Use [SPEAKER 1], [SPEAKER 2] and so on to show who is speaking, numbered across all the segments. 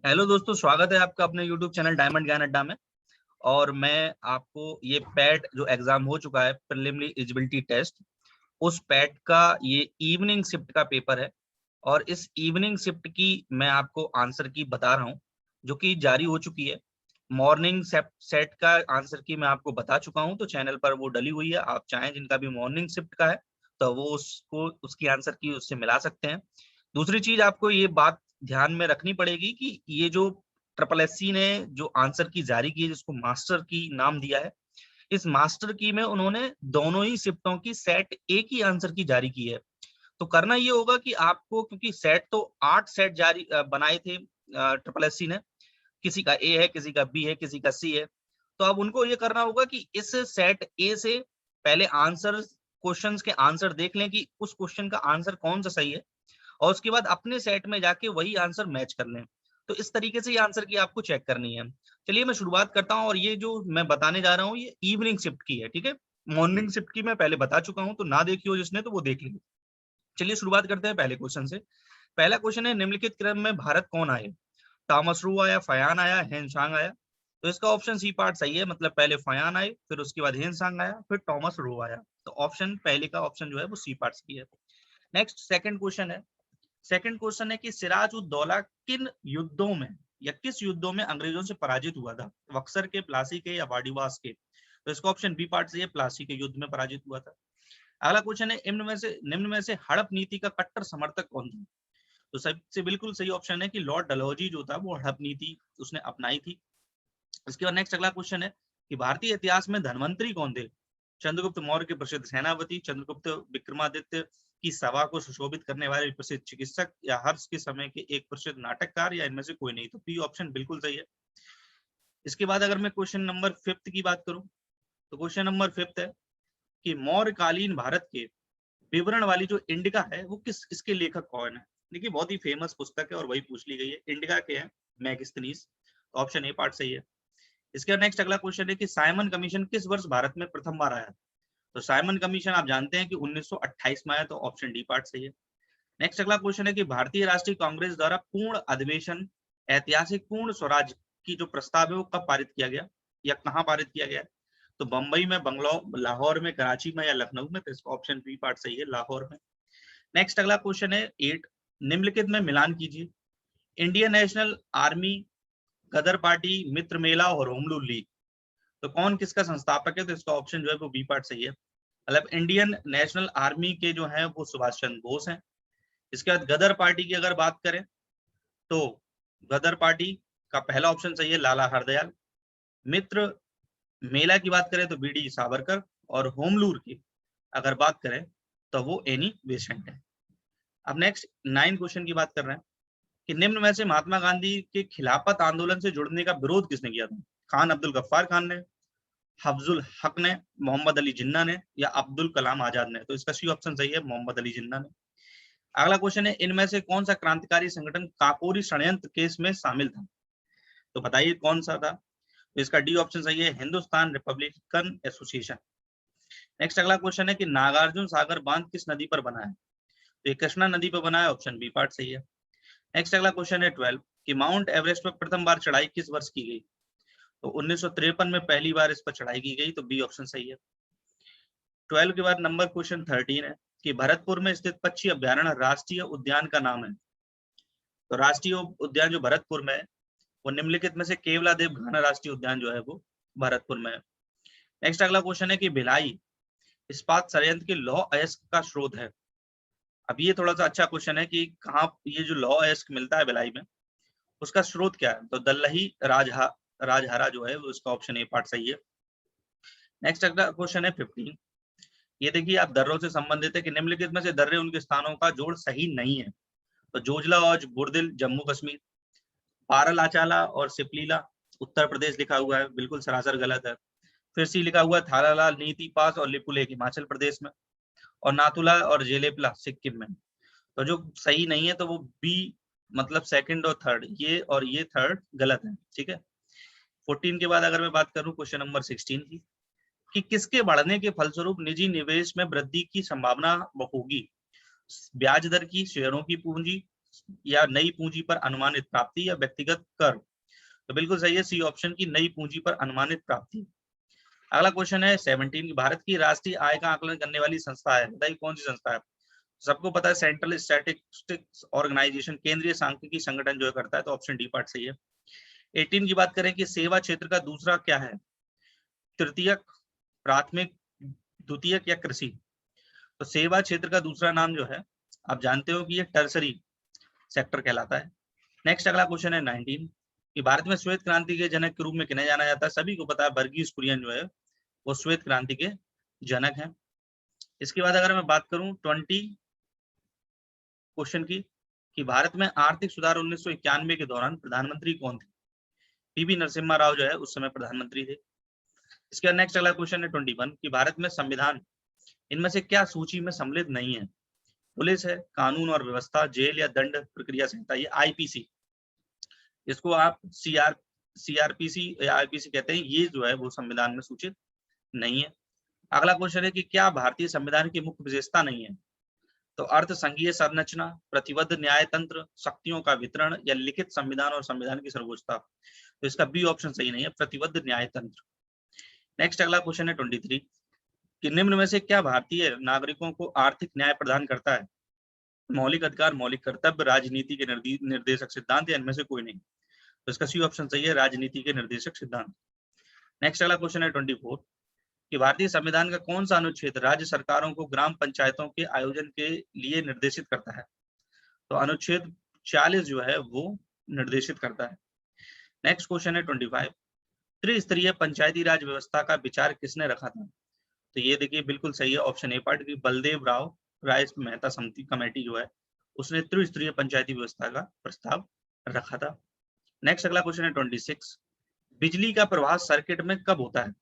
[SPEAKER 1] Hello दोस्तों, स्वागत है आपका अपने यूट्यूब चैनल डायमंड ज्ञान अड्डा में। और मैं आपको ये पैट जो एग्जाम हो चुका है, प्रिलिमिनरी एलिजिबिलिटी टेस्ट, उस पैट का ये इवनिंग शिफ्ट का पेपर है। और इस इवनिंग शिफ्ट की मैं आपको आंसर की बता रहा हूँ, जो कि जारी हो चुकी है। मॉर्निंग सेट का आंसर की मैं आपको बता चुका हूँ, तो चैनल पर वो डली हुई है। आप चाहें जिनका भी मॉर्निंग शिफ्ट का है तो वो उसको उसकी आंसर की उससे मिला सकते हैं। दूसरी चीज आपको ये बात ध्यान में रखनी पड़ेगी कि ये जो ट्रिपल एससी ने जो आंसर की जारी की है, जिसको मास्टर की नाम दिया है, इस मास्टर की में उन्होंने दोनों ही शिफ्टों की सेट एक ही आंसर की जारी की है। तो करना ये होगा कि आपको, क्योंकि सेट तो 8 सेट जारी बनाए थे ट्रिपल एससी ने, किसी का ए है, किसी का बी है, किसी का सी है। तो अब उनको ये करना होगा कि इस सेट ए से पहले आंसर, क्वेश्चंस के आंसर देख लें कि उस क्वेश्चन का आंसर कौन सा सही है, और उसके बाद अपने सेट में जाके वही आंसर मैच कर लें। तो इस तरीके से ये आंसर की आपको चेक करनी है। चलिए मैं शुरुआत करता हूँ, और ये जो मैं बताने जा रहा हूँ ये इवनिंग शिफ्ट की है, ठीक है। मॉर्निंग शिफ्ट की मैं पहले बता चुका हूँ, तो ना देखी हो जिसने तो वो देख लीजिए। चलिए शुरुआत करते हैं पहले क्वेश्चन से। पहला क्वेश्चन है, निम्नलिखित क्रम में भारत कौन आए? थॉमस रू आया, फयान आया, हेनसांग आया? तो इसका ऑप्शन सी पार्ट सही है, मतलब पहले फयान आए, फिर उसके बाद हेनसांग आया, फिर थॉमस रू आया। तो ऑप्शन पहले का ऑप्शन जो है वो सी पार्ट सही है। नेक्स्ट सेकंड क्वेश्चन है। सेकंड क्वेश्चन है कि सिराज उद दौला किन युद्धों में या किस युद्धों में अंग्रेजों से पराजित हुआ था? बक्सर के, प्लासी के, या वाडीवास के? तो इसका ऑप्शन बी पार्ट सही है, प्लासी के युद्ध में पराजित हुआ था। अगला क्वेश्चन है, निम्न में से हड़प नीति का कट्टर समर्थक कौन था? तो सबसे बिल्कुल सही ऑप्शन है कि लॉर्ड डलहौजी जो था वो हड़प नीति उसने अपनाई थी। इसके बाद नेक्स्ट अगला क्वेश्चन है कि भारतीय इतिहास में धनवंतरी कौन थे? चंद्रगुप्त मौर्य के प्रसिद्ध सेनापति, चंद्रगुप्त विक्रमादित्य की सभा को सुशोभित करने वाले प्रसिद्ध चिकित्सक, या हर्ष के समय के एक प्रसिद्ध नाटककार, या इनमें से कोई नहीं? तो बी ऑप्शन बिल्कुल सही है। इसके बाद अगर मैं क्वेश्चन नंबर फिफ्थ की बात करूं, तो क्वेश्चन नंबर फिफ्थ है कि मौर्यकालीन भारत के विवरण वाली जो इंडिका है वो किस इसके लेखक कौन है? देखिए बहुत ही फेमस पुस्तक है और वही पूछ ली गई है। इंडिका के हैं मैगस्थनीज। ऑप्शन ए पार्ट सही है। इसके बाद नेक्स्ट अगला क्वेश्चन है कि साइमन कमीशन किस वर्ष भारत में प्रथम बार आया? तो साइमन कमीशन आप जानते हैं कि 1928 में आया, तो ऑप्शन डी पार्ट सही है। नेक्स्ट अगला क्वेश्चन है कि भारतीय राष्ट्रीय कांग्रेस द्वारा पूर्ण अधिवेशन ऐतिहासिक पूर्ण स्वराज की जो प्रस्ताव है वो कब पारित किया गया, या कहाँ पारित किया गया? तो बंबई में, बंगलौर, लाहौर में, कराची में, या लखनऊ में? तो इसका ऑप्शन बी पार्ट सही है, लाहौर में। नेक्स्ट अगला क्वेश्चन है 8, निम्नलिखित में मिलान कीजिए। इंडियन नेशनल आर्मी, गदर पार्टी, मित्र मेला और होमलू लीग। तो कौन किसका संस्थापक है? तो इसका ऑप्शन जो है वो बी पार्ट सही है। मतलब इंडियन नेशनल आर्मी के जो है वो सुभाष चंद्र बोस हैं। इसके बाद गदर पार्टी की अगर बात करें तो गदर पार्टी का पहला ऑप्शन सही है, लाला हरदयाल। मित्र मेला की बात करें तो बीडी सावरकर। और होमलूर की अगर बात करें तो वो एनी बेसेंट है। अब नेक्स्ट 9 क्वेश्चन की बात कर रहे हैं कि निम्न में से महात्मा गांधी के खिलाफत आंदोलन से जुड़ने का विरोध किसने किया था? खान अब्दुल गफ्फार खान ने, हफ्जुल हक ने, मोहम्मद अली जिन्ना ने, या अब्दुल कलाम आजाद ने? तो इसका सी ऑप्शन सही है, मोहम्मद अली जिन्ना ने। अगला क्वेश्चन है, इनमें से कौन सा क्रांतिकारी संगठन काकोरी षड्यंत्र केस में शामिल था? तो बताइए कौन सा था? तो इसका डी ऑप्शन सही है, हिंदुस्तान रिपब्लिकन एसोसिएशन। नेक्स्ट अगला क्वेश्चन है कि नागार्जुन सागर बांध किस नदी पर बना है? तो ये कृष्णा नदी पर बना है, ऑप्शन बी पार्ट सही है। नेक्स्ट अगला क्वेश्चन है 12 कि माउंट एवरेस्ट पर प्रथम बार चढ़ाई किस वर्ष की गई? तो 1953 में पहली बार इस पर चढ़ाई की गई, तो बी ऑप्शन सही है। 12 के बाद नंबर क्वेश्चन 13 है कि भरतपुर में स्थित पक्षी अभ्यारण्य राष्ट्रीय उद्यान का नाम है? तो राष्ट्रीय उद्यान जो भरतपुर में है वो निम्नलिखित में से केवलादेव घाना राष्ट्रीय उद्यान जो है वो भरतपुर में है। नेक्स्ट अगला क्वेश्चन है कि भिलाई इस्पात संयंत्र के लौह अयस्क का स्रोत है? अब ये थोड़ा सा अच्छा क्वेश्चन है कि कहाँ ये जो लौह अयस्क मिलता है भिलाई में, उसका स्रोत क्या है? तो दल्लही राजहरा जो है वो इसका ऑप्शन ए पार्ट सही है। नेक्स्ट अगला क्वेश्चन है 15। ये देखिए आप दर्रों से संबंधित है कि निम्नलिखित में से दर्रे उनके स्थानों का जोड़ सही नहीं है? तो जोजला और बुर्दिल जम्मू कश्मीर, पारल आचाला और सिपलीला उत्तर प्रदेश लिखा हुआ है, बिल्कुल सरासर गलत है। फिर सी लिखा हुआ है थालालाल, नीति पास और लिपुलेख हिमाचल प्रदेश में, और नाथुला और जेलेपला सिक्किम में। तो जो सही नहीं है तो वो बी, मतलब सेकंड और थर्ड, ये और ये थर्ड गलत है, ठीक है। 14 के बाद अगर मैं बात करूं क्वेश्चन नंबर 16 की, कि किसके बढ़ने के फलस्वरूप निजी निवेश में वृद्धि की संभावना होगी? ब्याज दर की, शेयरों की पूंजी, या नई पूंजी पर अनुमानित प्राप्ति या व्यक्तिगत कर? तो बिल्कुल सही है सी ऑप्शन की नई पूंजी पर अनुमानित प्राप्ति। अगला क्वेश्चन है 17 की भारत की राष्ट्रीय आय का आकलन करने वाली संस्था है, बताइए कौन सी संस्था है? सबको पता है सेंट्रल स्टैटिस्टिक्स ऑर्गेनाइजेशन, केंद्रीय सांख्यिकी संगठन जो करता है, तो ऑप्शन डी पार्ट सही है। 18 की बात करें कि सेवा क्षेत्र का दूसरा क्या है? तृतीयक, प्राथमिक, द्वितीयक या कृषि? तो सेवा क्षेत्र का दूसरा नाम जो है आप जानते हो कि ये टर्सरी सेक्टर कहलाता है। नेक्स्ट अगला क्वेश्चन है 19 कि भारत में श्वेत क्रांति के जनक के रूप में किन्हें जाना जाता है? सभी को पता है वर्गीज कुरियन जो है वो श्वेत क्रांति के जनक हैं। इसके बाद अगर मैं बात करूं 20 क्वेश्चन की कि भारत में आर्थिक सुधार 1991 के दौरान प्रधानमंत्री कौन थे? पीवी नरसिम्हा राव जो है उस समय प्रधानमंत्री थे। इसके बाद नेक्स्ट अगला क्वेश्चन है 21 कि भारत में संविधान इनमें से क्या सूची में सम्मिलित नहीं है? पुलिस है, कानून और व्यवस्था, जेल या दंड प्रक्रिया संहिता, ये आईपीसी, इसको आप सीआरपीसी या आईपीसी कहते हैं, ये जो है वो संविधान में सूचित नहीं है। अगला क्वेश्चन है कि क्या भारतीय संविधान की मुख्य विशेषता नहीं है? तो अर्थ संघीय संरचना, प्रतिबद्ध न्याय तंत्र, शक्तियों का वितरण या लिखित संविधान और संविधान की सर्वोच्चता। तो इसका बी ऑप्शन सही नहीं है, प्रतिबद्ध न्याय तंत्र। नेक्स्ट अगला क्वेश्चन है 23 कि निम्न में से क्या भारतीय नागरिकों को आर्थिक न्याय प्रदान करता है? मौलिक अधिकार, मौलिक कर्तव्य, राजनीति के निर्देशक सिद्धांत या इनमें से कोई नहीं? तो इसका सी ऑप्शन सही है, राजनीति के निर्देशक सिद्धांत। नेक्स्ट अगला क्वेश्चन है 24 कि भारतीय संविधान का कौन सा अनुच्छेद राज्य सरकारों को ग्राम पंचायतों के आयोजन के लिए निर्देशित करता है? तो अनुच्छेद 40 जो है वो निर्देशित करता है। नेक्स्ट क्वेश्चन है 25 त्रिस्तरीय पंचायती राज व्यवस्था का विचार किसने रखा था? तो ये देखिए बिल्कुल सही है, ऑप्शन ए पार्ट की बलदेव राव राय मेहता समिति कमेटी जो है उसने त्रिस्तरीय पंचायती व्यवस्था का प्रस्ताव रखा था। नेक्स्ट अगला क्वेश्चन है 26 बिजली का प्रवाह सर्किट में कब होता है?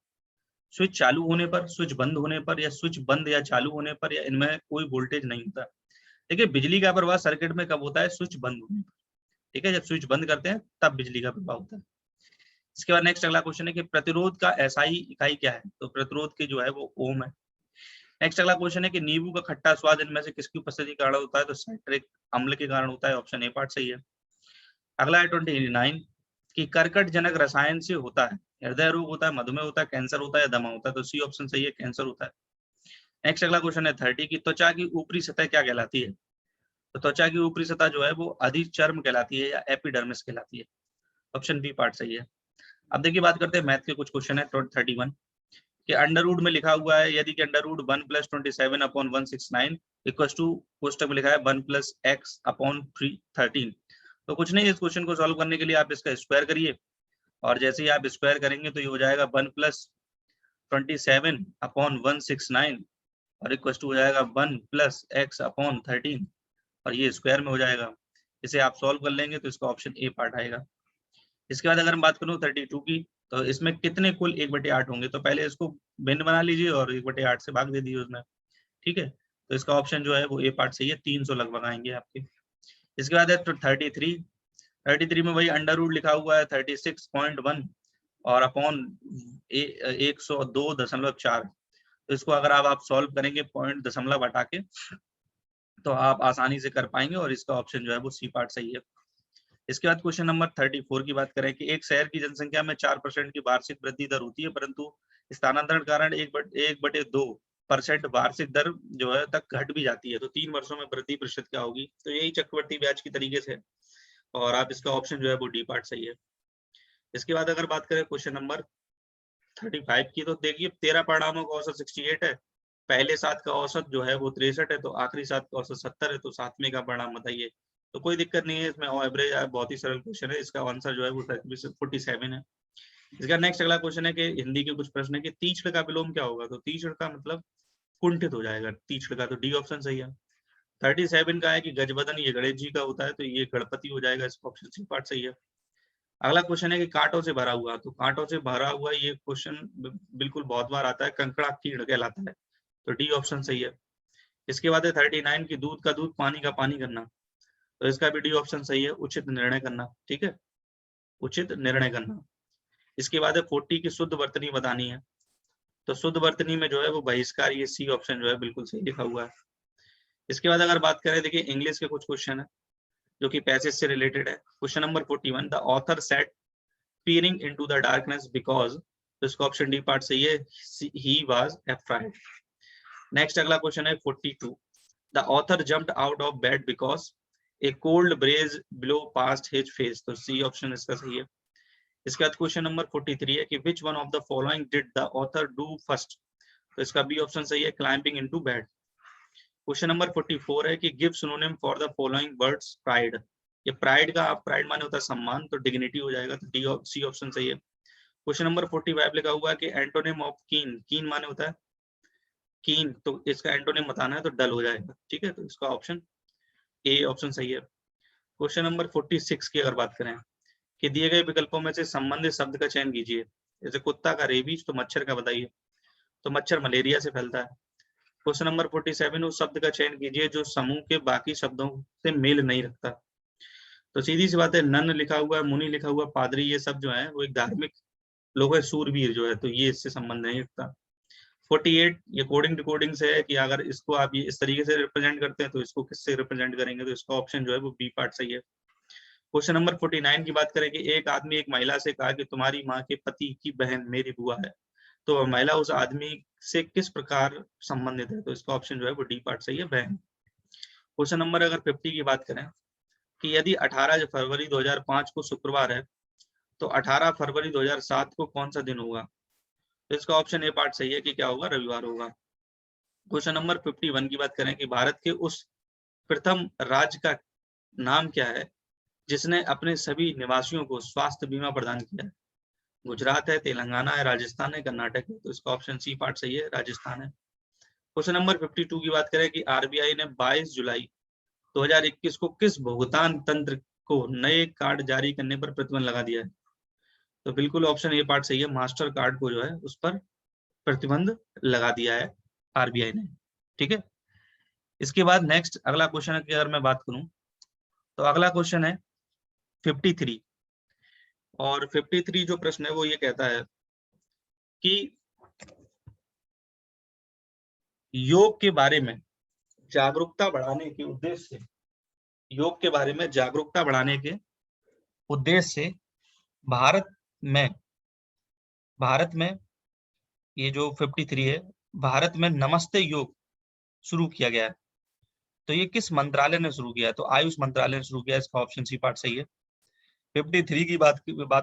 [SPEAKER 1] स्विच चालू होने पर, स्विच बंद होने पर, या स्विच बंद या चालू होने पर, या इनमें कोई वोल्टेज नहीं होता? देखिए बिजली का प्रवाह सर्किट में कब होता है? स्विच बंद होने पर, ठीक है, जब स्विच बंद करते हैं तब बिजली का प्रवाह होता है। इसके बाद नेक्स्ट अगला क्वेश्चन है कि प्रतिरोध का एसआई इकाई क्या है? तो प्रतिरोध की जो है वो ओम है। नेक्स्ट अगला क्वेश्चन है कि नींबू का खट्टा स्वाद इनमें से किसकी उपस्थिति के कारण होता है? तो साइट्रिक अम्ल के कारण होता है, ऑप्शन ए पार्ट सही है। अगला है 29 कि कर्कट जनक रसायन से होता है, हृदय रोग होता है, मधुमेह होता है, कैंसर होता है या दमा होता है? तो सी ऑप्शन सही है, कैंसर होता है। नेक्स्ट अगला क्वेश्चन है 30 की त्वचा की ऊपरी सतह क्या कहलाती है? तो त्वचा की ऊपरी सतह जो है वो अधिचर्म कहलाती है या एपिडर्मिस कहलाती है, ऑप्शन बी पार्ट सही है। अब देखिए बात करते हैं मैथ के कुछ क्वेश्चन है 31 कि अंडर रूट में लिखा हुआ है यदि कि under root 1 + 27 upon 169 equals to कोष्टक में लिखा है 1 + x अपॉन 13। तो कुछ नहीं, इस क्वेश्चन को सॉल्व करने के लिए आप इसका स्क्वायर करिए और जैसे ही आप स्क्वायर करेंगे तो ये हो जाएगा 1 + 27 अपॉन 169 और इक्वल्स टू हो जाएगा 1 + x अपॉन 13 और ये स्क्वायर में हो जाएगा। इसे आप सॉल्व कर लेंगे तो इसका ऑप्शन ए पार्ट आएगा। इसके बाद अगर मैं बात करूं 32 की तो इसमें कितने कुल 1/8 होंगे? तो पहले इसको भिन्न बना लीजिए और 1/8 से भाग दे दीजिए उसमें, ठीक है। तो इसका ऑप्शन जो है वो ए पार्ट सही है, 300 लगभग आएंगे आपके। इसके बाद है तो 33 में वही अंडर रूट लिखा हुआ है 36.1 और अपॉन 102.4। तो इसको अगर आप सॉल्व करेंगे पॉइंट दशमलव हटा के तो आप आसानी से कर पाएंगे और इसका ऑप्शन जो है वो सी पार्ट सही है। इसके बाद क्वेश्चन नंबर 34 की बात करें कि एक शहर की जनसंख्या में 4% की वार्षिक वृद्धि दर होती है परंतु स्थानांतरण कारण 1/2% वार्षिक दर जो है तक घट भी जाती है, तो 3 वर्षों में वृद्धि प्रतिशत क्या होगी? तो यही चक्रवर्ती ब्याज की तरीके से और आप इसका ऑप्शन जो है वो डी पार्ट सही है। इसके बाद अगर बात करें क्वेश्चन नंबर 35 की तो देखिए 13 परिणामों का औसत 68 है, पहले 7 का औसत जो है वो 63 है, तो आखिरी 7 का औसत 70 है, तो 7वें का परिणाम बताइए। तो कोई दिक्कत नहीं है इसमें, एवरेज बहुत ही सरल क्वेश्चन है, इसका आंसर जो है वो 47 है। इसका नेक्स्ट अगला क्वेश्चन है कि हिंदी के कुछ प्रश्न है कि तीक्ष्ण का विलोम क्या होगा? तो तीक्ष्ण का मतलब कुंठित हो जाएगा, तीक्ष्ण का, तो डी ऑप्शन सही है। 37 का है कि गजबदन ये गणेश जी का होता है, तो ये गणपति हो जाएगा, इसका ऑप्शन सी पार्ट सही है। अगला क्वेश्चन है कि कांटों से भरा हुआ, तो कांटों से भरा हुआ ये क्वेश्चन बिल्कुल बहुत बार आता है, कंकड़ा कीड़ कहलाता है, तो डी ऑप्शन सही है। इसके बाद है 39 की दूध का दूध पानी का पानी करना, तो इसका भी डी ऑप्शन सही है, उचित निर्णय करना, ठीक है, उचित निर्णय करना। इसके बाद है 40 की शुद्ध वर्तनी बतानी है, तो शुद्ध वर्तनी में जो है वो बहिष्कार, ये सी ऑप्शन जो है बिल्कुल सही लिखा हुआ है। इसके बाद अगर बात करें देखिए इंग्लिश के कुछ क्वेश्चन है जो कि पैसेज से रिलेटेड है। Question number 41, the author sat peering into the darkness because, तो इसका ऑप्शन डी पार्ट सही है, ही वाज अफ्राइड। नेक्स्ट अगला क्वेश्चन है 42, the author jumped out of bed because a cold breeze blew past his face, तो C option इसका सही है। इसके बाद क्वेश्चन नंबर 43 है कि which one of the following did the author do first, तो इसका बी ऑप्शन सही है, climbing into bed. Question number 44 है कि give synonym for the following words pride, ये प्राइड का, प्राइड माने होता है सम्मान, तो डिग्निटी हो जाएगा, तो डी सी ऑप्शन सही है। क्वेश्चन नंबर 45 लिखा हुआ है कि एंटोनिम ऑफ कीन, कीन माने होता है कीन, तो इसका एंटोनिम बताना है तो डल हो जाएगा, ठीक है, तो इसका ऑप्शन ए ऑप्शन सही है। क्वेश्चन नंबर 46 की अगर बात करें कि दिए गए विकल्पों में से संबंधित शब्द का चयन कीजिए, जैसे कुत्ता का रेबीज, तो मच्छर का बताइए, तो मच्छर मलेरिया से फैलता है। क्वेश्चन नंबर 47, उस शब्द का चयन कीजिए जो समूह के बाकी शब्दों से मेल नहीं रखता, तो सीधी सी बात है, नन लिखा हुआ है, मुनि लिखा हुआ, पादरी, ये सब जो है वो एक धार्मिक लोग है, सूरवीर जो है, तो ये इससे संबंध नहीं रखता। 48 ये कोडिंग डिकोडिंग से है कि अगर इसको आप ये इस तरीके से रिप्रेजेंट करते हैं तो इसको किससे रिप्रेजेंट करेंगे, तो इसका ऑप्शन जो है वो बी पार्ट सही है। क्वेश्चन नंबर 49 की बात करें कि एक आदमी एक महिला से कहा कि तुम्हारी माँ के पति की बहन मेरी बुआ है, तो महिला उस आदमी से किस प्रकार संबंधित है, तो इसका ऑप्शन जो है वो डी पार्ट सही है, बहन। क्वेश्चन नंबर अगर 50 की बात करें कि यदि 18 फरवरी 2005 को शुक्रवार है तो 18 फरवरी 2007 को कौन सा दिन होगा, तो इसका ऑप्शन ए पार्ट सही है कि क्या होगा, रविवार होगा। क्वेश्चन नंबर 51 की बात करें कि भारत के उस प्रथम राज्य का नाम क्या है जिसने अपने सभी निवासियों को स्वास्थ्य बीमा प्रदान किया है, गुजरात है, तेलंगाना है, राजस्थान है, कर्नाटक है, तो इसका ऑप्शन सी पार्ट सही है, राजस्थान है। क्वेश्चन नंबर 52 की बात करें कि आरबीआई ने 22 जुलाई 2021 को किस भुगतान तंत्र को नए कार्ड जारी करने पर प्रतिबंध लगा दिया है, तो बिल्कुल ऑप्शन ए पार्ट सही है, मास्टर कार्ड को जो है उस पर प्रतिबंध लगा दिया है आरबीआई ने, ठीक है। इसके बाद नेक्स्ट अगला क्वेश्चन की अगर मैं बात करूं तो अगला क्वेश्चन है 53, और 53 जो प्रश्न है वो ये कहता है कि योग के बारे में जागरूकता बढ़ाने के उद्देश्य से, योग के बारे में जागरूकता बढ़ाने के उद्देश्य से भारत में ये जो 53 है, भारत में नमस्ते योग शुरू किया गया है, तो ये किस मंत्रालय ने शुरू किया है, तो आयुष मंत्रालय ने शुरू किया है, इसका ऑप्शन सी पार्ट सही है। 53 की बात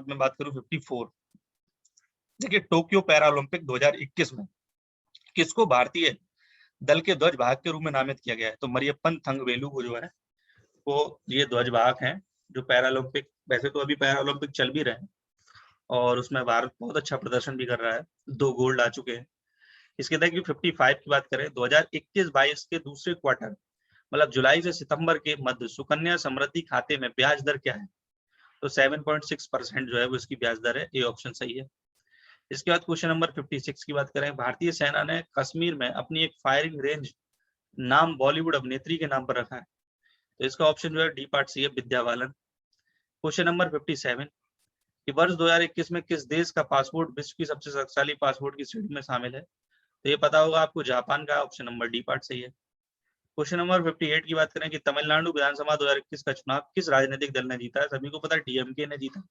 [SPEAKER 1] में बात करूं 54, देखिए टोक्यो पैरालंपिक 2021 में किसको भारतीय दल के ध्वज वाहक के रूप में नामित किया गया है, तो मरियप्पन थंगवेलु को जो है वो ये ध्वज वाहक हैं जो पैरालंपिक, वैसे तो अभी पैरालंपिक चल भी रहे हैं और उसमें भारत बहुत अच्छा प्रदर्शन भी कर रहा है, 2 गोल्ड आ चुके हैं। इसके तहत 55 की बात करें 2021-22 के दूसरे क्वार्टर, मतलब जुलाई से सितंबर के मध्य सुकन्या समृद्धि खाते में ब्याज दर क्या है, तो 7.6% जो है वो इसकी ब्याज दर है, ए ऑप्शन सही है। इसके बाद क्वेश्चन नंबर 56 की बात करें, भारतीय सेना ने कश्मीर में अपनी एक फायरिंग रेंज नाम बॉलीवुड अभिनेत्री के नाम पर रखा है, तो इसका ऑप्शन जो है डी पार्ट सी है, विद्या बालन। क्वेश्चन नंबर 57 कि वर्ष 2021 में किस देश का पासपोर्ट विश्व की सबसे शक्तिशाली पासपोर्ट की श्रेणी में शामिल है, तो ये पता होगा आपको, जापान का, ऑप्शन नंबर डी पार्ट सही है। क्वेश्चन नंबर 58 की बात करें कि तमिलनाडु विधानसभा 2021 का चुनाव किस राजनीतिक दल ने जीता है, सभी को पता है डीएमके ने जीता।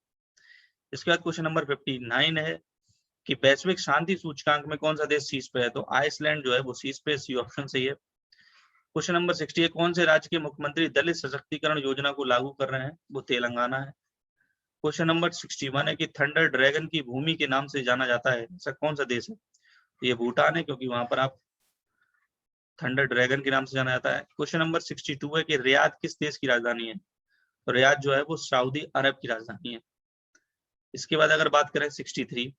[SPEAKER 1] इसके बाद क्वेश्चन नंबर 59 है कि वैश्विक शांति सूचकांक में कौन सा देश शीर्ष पे है, तो आइसलैंड जो है वो शीर्ष पे, सी ऑप्शन सही है। क्वेश्चन नंबर 60 है कौन से राज्य के मुख्यमंत्री दलित सशक्तिकरण योजना को लागू कर रहे हैं, वो तेलंगाना है। क्वेश्चन नंबर 61 है कि थंडर ड्रैगन की भूमि के नाम से जाना जाता है, ऐसा कौन सा देश है, ये भूटान है, क्योंकि वहां पर आप थंडर ड्रैगन के नाम से जाना जाता है। क्वेश्चन नंबर 62 है कि रियाद किस देश की राजधानी है, तो रियाद जो है वो सऊदी अरब की राजधानी है। इसके बाद अगर बात करें 63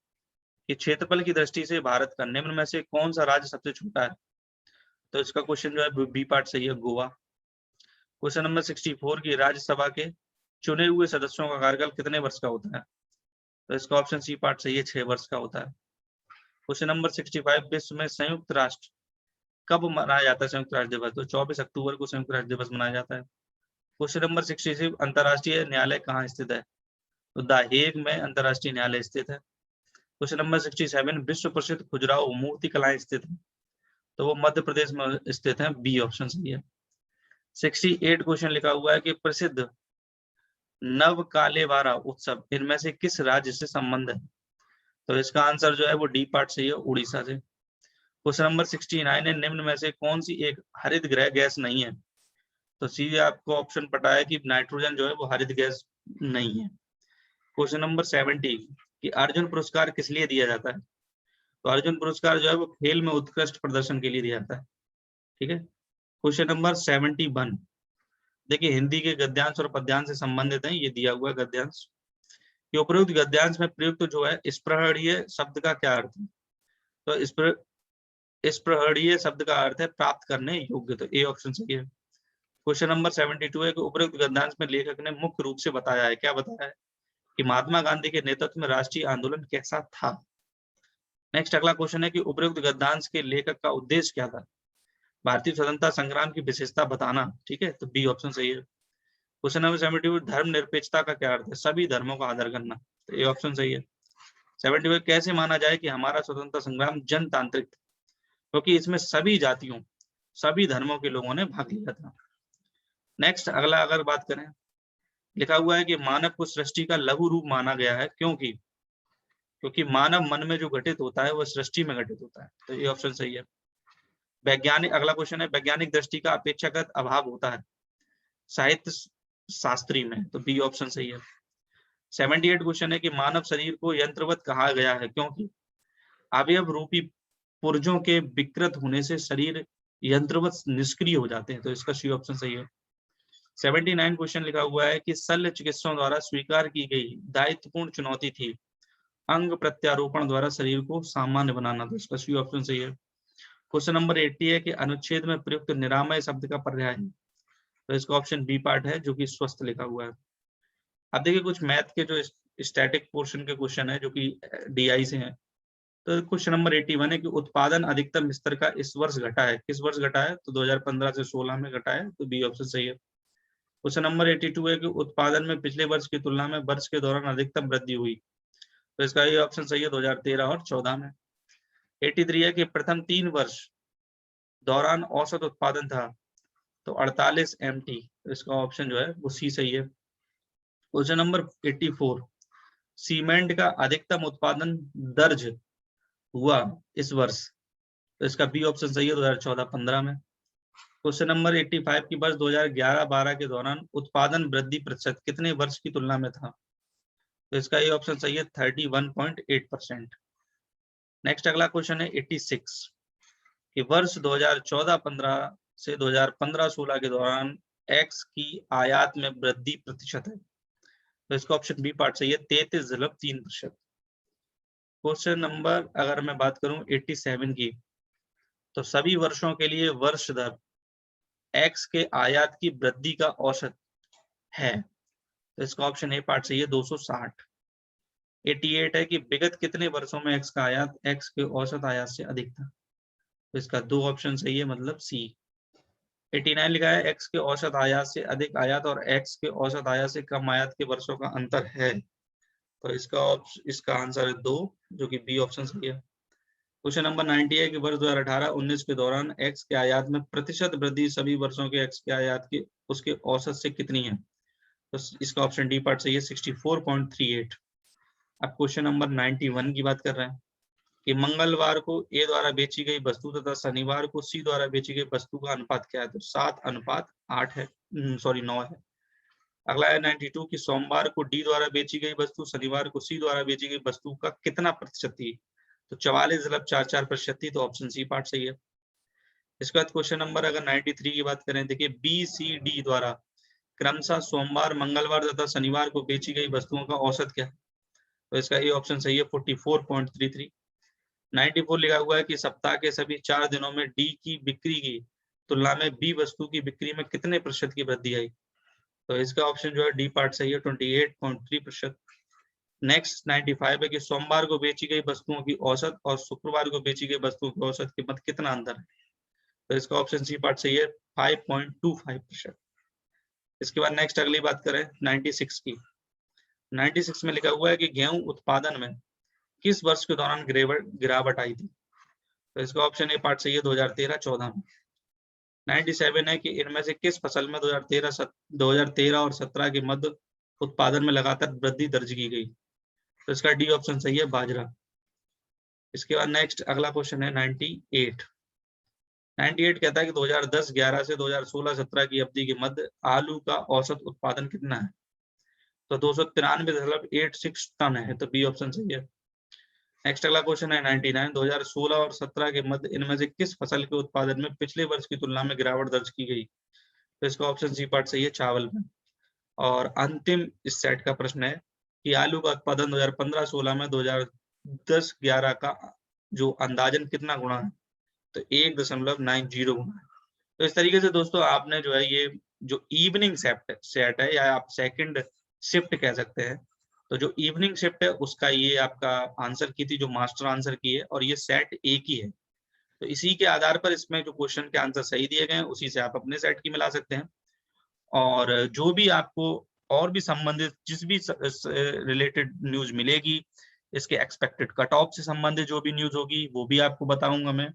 [SPEAKER 1] कि क्षेत्रफल की दृष्टि से भारत का निम्न में से कौन सा राज्य सबसे छोटा है, तो इसका क्वेश्चन जो है बी पार्ट सही है, गोवा। क्वेश्चन नंबर 64 की राज्यसभा के चुने हुए सदस्यों का कार्यकाल कितने वर्ष का होता है, तो इसका ऑप्शन सी पार्ट सही है, 6 वर्ष का होता है। क्वेश्चन नंबर 65 विश्व में संयुक्त राष्ट्र कब मनाया जाता है संयुक्त राष्ट्र दिवस, तो 24 अक्टूबर को संयुक्त राष्ट्र दिवस मनाया जाता है। क्वेश्चन नंबर 66 अंतर्राष्ट्रीय न्यायालय कहाँ स्थित है, तो द हेग में अंतर्राष्ट्रीय न्यायालय स्थित है। क्वेश्चन नंबर 67 विश्व प्रसिद्ध खुजराहो मूर्ति कलाएं स्थित है, तो वो मध्य प्रदेश में स्थित है, बी ऑप्शन सही है। 68 क्वेश्चन लिखा हुआ है कि प्रसिद्ध नव कालेवारा उत्सव इनमें से किस राज्य से संबंध है? तो इसका आंसर जो है वो डी पार्ट सही है, उड़ीसा से। क्वेश्चन नंबर 69 है, निम्न में से कौन सी एक हरित गृह गैस नहीं है? तो सीधे आपको ऑप्शन पता है कि नाइट्रोजन जो है वो हरित गैस नहीं है। क्वेश्चन नंबर 70 कि अर्जुन पुरस्कार किस लिए दिया जाता है? तो अर्जुन पुरस्कार जो है वो खेल में उत्कृष्ट प्रदर्शन के लिए दिया जाता है। ठीक है। क्वेश्चन नंबर 71 देखिए, हिंदी के गद्यांश और पद्यांश से संबंधित है, ये दिया हुआ गद्यांश कि उपयुक्त गद्यांश में प्रयुक्त जो है स्पृहणीय शब्द का क्या अर्थ है? तो स्पृहणीय शब्द का अर्थ है प्राप्त करने योग्य, तो ए ऑप्शन सही है। क्वेश्चन नंबर 72 है कि उपयुक्त गद्यांश में लेखक ने मुख्य रूप से बताया है, क्या बताया है? कि महात्मा गांधी के नेतृत्व में राष्ट्रीय आंदोलन कैसा था। नेक्स्ट अगला क्वेश्चन है कि उपयुक्त गद्यांश के लेखक का उद्देश्य क्या था? भारतीय स्वतंत्रता संग्राम की विशेषता बताना। ठीक है, तो बी ऑप्शन सही है। क्वेश्चन नंबर 72 धर्म निरपेक्षता का क्या अर्थ है? सभी धर्मों का आदर करना, तो ए ऑप्शन सही है। 75 कैसे माना जाए कि हमारा स्वतंत्रता संग्राम जनतांत्रिक था? क्योंकि इसमें सभी जातियों सभी धर्मों के लोगों ने भाग लिया था। नेक्स्ट अगला अगर बात करें, लिखा हुआ है कि मानव को सृष्टि का लघु रूप माना गया है, क्योंकि मानव मन में जो घटित होता है वह सृष्टि में घटित होता है, तो ये ऑप्शन सही है। वैज्ञानिक अगला क्वेश्चन है, वैज्ञानिक दृष्टि का अपेक्षाकृत अभाव होता है साहित्य शास्त्री में, तो बी ऑप्शन सही है। 78 क्वेश्चन है कि मानव शरीर को यंत्रवत कहा गया है क्योंकि अवयव रूपी पुर्जों के विकृत होने से शरीर यंत्रवत निष्क्रिय हो जाते हैं, तो इसका सी ऑप्शन सही है। 79 क्वेश्चन लिखा हुआ है कि शल्य चिकित्सकों द्वारा स्वीकार की गई दायित्वपूर्ण चुनौती थी अंग प्रत्यारोपण द्वारा शरीर को सामान्य बनाना, तो इसका सी ऑप्शन सही है। क्वेश्चन नंबर 80 है कि अनुच्छेद में प्रयुक्त निरामय शब्द का पर्याय है, तो इसका ऑप्शन बी पार्ट है जो कि स्वस्थ लिखा हुआ है। अब देखिए कुछ मैथ के जो स्टैटिक पोर्शन के क्वेश्चन है जो कि डीआई से हैं। तो क्वेश्चन नंबर 81 है कि उत्पादन अधिकतम स्तर का इस वर्ष घटा है, किस वर्ष घटा है? तो 2015 से 16 में घटा है, तो बी ऑप्शन सही है। क्वेश्चन नंबर 82 है कि उत्पादन में पिछले वर्ष की तुलना में वर्ष के दौरान अधिकतम वृद्धि हुई, तो इसका ये ऑप्शन सही है 2013 और 14 में। 83 है कि प्रथम 3 वर्ष दौरान औसत उत्पादन था, तो 48 MT, तो इसका ऑप्शन जो है वो सी सही है। क्वेश्चन नंबर 84 सीमेंट का अधिकतम उत्पादन दर्ज हुआ इस वर्ष, तो इसका बी ऑप्शन सही है 2014-15 में। क्वेश्चन नंबर 85 की वर्ष 2011-12 के दौरान उत्पादन वृद्धि प्रतिशत कितने वर्ष की तुलना में था, तो इसका ये ऑप्शन सही है 31.8%। नेक्स्ट अगला क्वेश्चन है 86 कि वर्ष 2014-15 से 2015-16 के दौरान एक्स की आयात में वृद्धि प्रतिशत है, तो इसका ऑप्शन बी पार्ट सही है 33.3%। क्वेश्चन नंबर अगर मैं बात करूं 87 की, तो सभी वर्षों के लिए वर्ष दर एक्स के आयात की वृद्धि का औसत है, तो इसका ऑप्शन ए पार्ट सही है 260। 88 है कि विगत कितने वर्षों में एक्स का आयात एक्स के औसत आयात से अधिक था, तो इसका दो ऑप्शन सही है, मतलब सी। 89 लिखा है एक्स के औसत आयात से अधिक आयात और एक्स के औसत आयात से कम आयात के वर्षों का अंतर है, तो इसका आंसर है 2, जो कि बी ऑप्शन सही है। क्वेश्चन नंबर 90 है कि वर्ष 2018-19 के दौरान एक्स के आयात में प्रतिशत वृद्धि सभी वर्षों के एक्स के आयात के उसके औसत से कितनी है, तो इसका ऑप्शन डी पार्ट सही है 64.38। अब क्वेश्चन नंबर 91 की बात कर रहे हैं कि मंगलवार को ए द्वारा बेची गई वस्तु तथा शनिवार को सी द्वारा बेची गई वस्तु का अनुपात क्या है, तो 7:8 है, 9 है। अगला है 92 कि सोमवार को डी द्वारा बेची गई वस्तु शनिवार को सी द्वारा बेची गई वस्तु का कितना प्रतिशत थी, तो 44.44% थी, तो ऑप्शन सी पार्ट सही है। इसके बाद क्वेश्चन नंबर अगर 93 की बात करें, देखिए बी सी डी द्वारा क्रमशः सोमवार मंगलवार तथा शनिवार को बेची गई वस्तुओं का औसत क्या है, तो इसका ये ऑप्शन सही है 44.33। 94 लिखा हुआ है कि सप्ताह के सभी 4 दिनों में डी की बिक्री की तुलना में बी वस्तु की बिक्री में कितने प्रतिशत की वृद्धि आई, तो इसका ऑप्शन जो है डी पार्ट सही है 28.3%। नेक्स्ट 95 है कि सोमवार को बेची गई वस्तुओं की औसत और शुक्रवार को बेची गई वस्तुओं की औसत के मध्य कितना अंतर है, तो इसका ऑप्शन सी पार्ट सही है 5.25%। इसके बाद नेक्स्ट अगली बात करें 96 की। 96 में लिखा हुआ है कि गेहूं उत्पादन में किस वर्ष के दौरान गिरावट आई थी, तो इसका ऑप्शन ए पार्ट सही है 2013-14 में। 97 है कि इनमें से किस फसल में 2013 और 17 के मध्य उत्पादन में लगातार वृद्धि दर्ज की गई। तो इसका डी ऑप्शन सही है, बाजरा। इसके बाद नेक्स्ट अगला क्वेश्चन है 98। 98 कहता है कि 2010-11 से 2016-17 की अवधि के मध्य आलू का औसत उत्पादन कितना है? तो 293.86 टन है, तो बी ऑप्शन सही है। नेक्स्ट अगला क्वेश्चन है 99। 2016 और 17 के मध्य इनमें से किस फसल के उत्पादन में पिछले वर्ष की तुलना में गिरावट दर्ज की गई? तो इसका ऑप्शन सी पार्ट सही है, चावल में। और अंतिम इस सेट का प्रश्न है कि आलू का उत्पादन 2015-16 में 2010-11 का जो अंदाजन कितना गुना है? तो 1.90 गुना है। तो इस तरीके से दोस्तों आपने जो है ये जो इवनिंग सेट है या आप सेकंड शिफ्ट कह सकते हैं, तो जो इवनिंग शिफ्ट है उसका ये आपका आंसर की थी, जो मास्टर आंसर की है, और ये सेट एक ही है। तो इसी के आधार पर इसमें जो क्वेश्चन के आंसर सही दिए गए हैं उसी से आप अपने सेट की मिला सकते हैं। और जो भी आपको और भी संबंधित जिस भी रिलेटेड न्यूज मिलेगी, इसके एक्सपेक्टेड कट ऑफ से संबंधित जो भी न्यूज होगी वो भी आपको बताऊंगा मैं।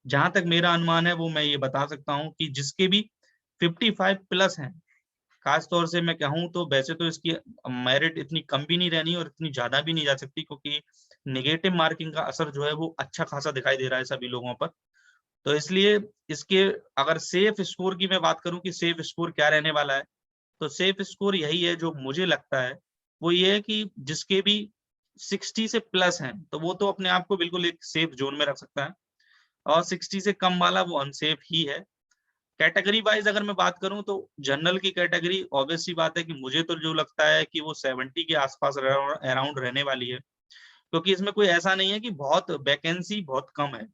[SPEAKER 1] जहां तक मेरा अनुमान है वो मैं ये बता सकता हूँ कि जिसके भी 55 प्लस हैं, खास तौर से मैं कहूँ तो वैसे तो इसकी मेरिट इतनी कम भी नहीं रहनी और इतनी ज्यादा भी नहीं जा सकती, क्योंकि नेगेटिव मार्किंग का असर जो है वो अच्छा खासा दिखाई दे रहा है सभी लोगों पर। तो इसलिए इसके अगर सेफ स्कोर की मैं बात करूं कि सेफ स्कोर क्या रहने वाला है, तो सेफ स्कोर यही है जो मुझे लगता है, वो ये है कि जिसके भी 60 से प्लस हैं तो वो तो अपने आप को बिल्कुल एक सेफ जोन में रख सकता है, और 60 से कम वाला वो अनसेफ ही है। कैटेगरी वाइज अगर मैं बात करूं तो जनरल की कैटेगरी ऑब्वियस सी बात है कि मुझे तो जो लगता है कि वो 70 के आसपास अराउंड रहने वाली है, क्योंकि इसमें कोई ऐसा नहीं है कि बहुत वैकेंसी बहुत कम है,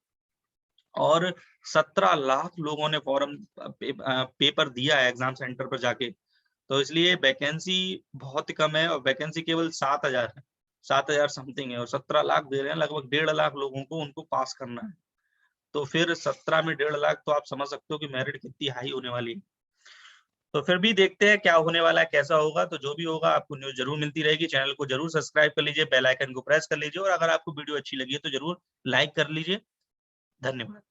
[SPEAKER 1] और 17 लाख लोगों ने फॉर्म पेपर दिया है एग्जाम सेंटर पर जाके। तो इसलिए वैकेंसी बहुत कम है और वैकेंसी केवल 7,000 है, 7,000 समथिंग है, और 17 लाख दे रहे हैं, लगभग 1.5 लाख लोगों को उनको पास करना है। तो फिर 17 में 1.5 लाख, तो आप समझ सकते हो कि मेरिट कितनी हाई होने वाली है। तो फिर भी देखते हैं क्या होने वाला है, कैसा होगा। तो जो भी होगा आपको न्यूज जरूर मिलती रहेगी। चैनल को जरूर सब्सक्राइब कर लीजिए, बेल आइकन को प्रेस कर लीजिए, और अगर आपको वीडियो अच्छी लगी है तो जरूर लाइक कर लीजिए। धन्यवाद।